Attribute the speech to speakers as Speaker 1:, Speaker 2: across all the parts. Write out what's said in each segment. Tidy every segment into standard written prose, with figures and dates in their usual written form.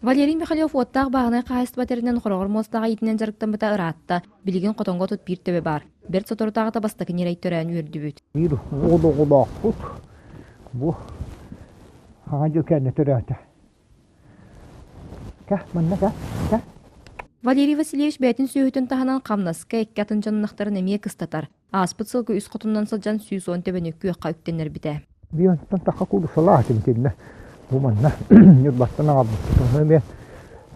Speaker 1: Валерий Михайлов оттақ бағынай қайысты батерінен құрағыр мостаға етінен жарықтан бұта ұратты. Білеген қотонға тұт бір төбе бар. Бір сотыртағы табастықы нерей түрән өрді бүт.
Speaker 2: Bir oda put. Bu hangi kendi türete. Ka, manna ka.
Speaker 1: Валерий Васильевич бәтін сүйітін тағынан қамнасқа әкке атын жанынақтарын әмие кыстатар. Аспыт сылғы үз қотыннан сылжан сүйіз он төбені күйеққа үттенер біті.
Speaker 2: Bir ondan taqa kurusala kimtinne. Bu manna yurtbastan ağabey. Ben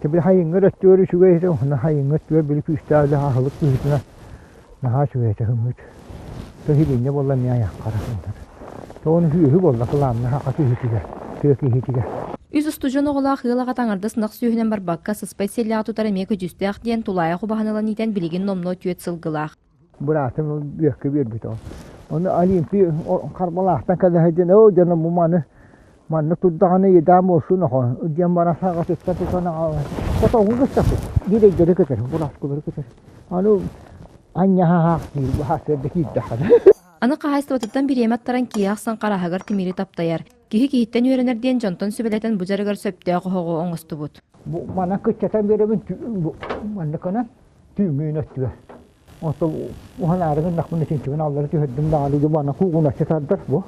Speaker 2: tabi hayın öğretiyor şu gayet ona hayın öğretiyor bilip üstade halık üstüne. Naha şu gayet hümüt. Tahibinne vallahi ya karasınlar. Onu hüyü vallahi falan naha atı hütüge. Türkiye hütüge.
Speaker 1: Үз ұстужын оғыла қиылаға таңырды сынақ сүйінен бар баққа сыспай селяға тұтар әмекі жүстіяқ дейін тұлайы құбағанылан етен білеген номно түйет сылғылақ.
Speaker 2: Бұратым бүйекке бір біт ол. Onu Olimpi karbalaqtan kadar o canım bu manı tuddağını yedam olsun o. Diyen bana sağa tuttu sana. Kota hungustak. Direk direk keser. Buras kudur keser. Anu anya ha bu haserdeki daha.
Speaker 1: Аны қағайсты отыттан бір ематтаран кияқсан қарағығыр тимiri таптайар. Кихи-кихиттен үйренерден жонтон сүбелетен бұжарығыр сөпті қоғы оңысты бұд.
Speaker 2: Bu mana kıçatan beremin bu manı kana tümüğün öttü. Oto uhanarın nakmını için Allah'ı tühüddüm dağılıcı bana kuğuna çıtardır bu.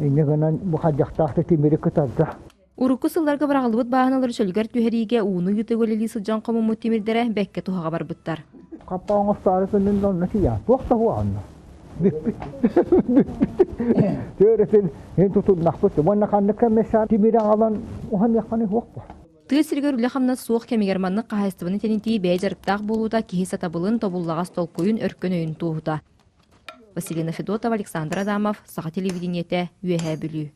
Speaker 2: İnne kana bu hacaktahtı timiri kıtardır.
Speaker 1: Урукку сылларга барағылыбыт бағаналар шөлгер түйәриге уыны юты гөлелі сылжан қомымы темірдері бәкке туғаға бар бұттар.
Speaker 2: Kapağın sarı kının donna ki ya. Tuğsa bu anla. Töresin hen tutun nakpıtı. Bana kanlıka mesela timiri alan uhan yakanı hoq bu.
Speaker 1: Тыы сиргер үлі қамна суық кемегерманны қағайстыбыны тенінтей бәй жарықтақ болуыда кихи сатабылын тобуллағас толкойын өркөн өйін туғыда. Василина Федотова, Александр Адамов, Саға телевидениеті, Үйәхә бүлі.